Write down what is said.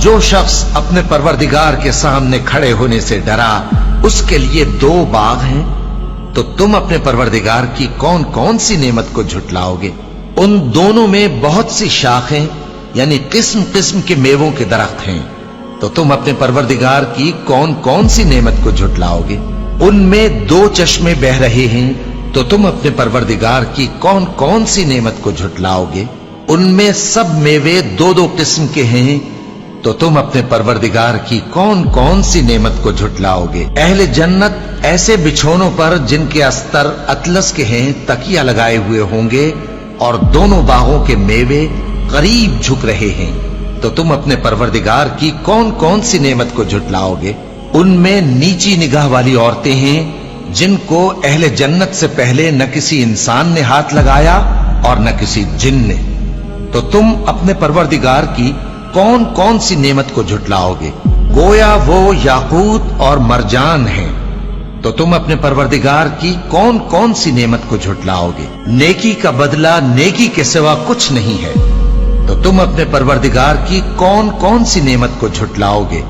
जो शख्स अपने परवरदिगार के सामने खड़े होने से डरा उसके लिए 2 बाग हैं, तो तुम अपने परवरदिगार की कौन कौन सी नेमत को झुटलाओगे? उन दोनों में बहुत सी शाखें यानी किस्म किस्म के मेवों के दरख्त हैं, तो तुम अपने परवरदिगार की कौन कौन सी नेमत को झुटलाओगे? उनमें 2 चश्मे बह रहे हैं, तो तुम अपने परवरदिगार की कौन कौन सी नेमत को झुटलाओगे? उनमें सब मेवे 2-2 किस्म के हैं, तो तुम अपने परवरदिगार की कौन कौन सी नेमत को झुटलाओगे? अहले जन्नत ऐसे बिछौनों पर जिनके अस्तर अतलस के हैं तकिया लगाए हुए होंगे और दोनों बागों के मेवे करीब झुक रहे हैं, तो तुम अपने परवरदिगार की कौन कौन सी नेमत को झुटलाओगे? उनमें नीची निगाह वाली औरतें हैं जिनको अहले जन्नत से पहले न किसी इंसान ने हाथ लगाया और न किसी जिन ने, तो तुम अपने परवरदिगार की कौन कौन सी नेमत को झुटलाओगे? गोया वो याकूत और मरजान हैं, तो तुम अपने परवरदिगार की कौन कौन सी नेमत को झुटलाओगे? नेकी का बदला नेकी के सिवा कुछ नहीं है, तो तुम अपने परवरदिगार की कौन कौन सी नेमत को झुटलाओगे?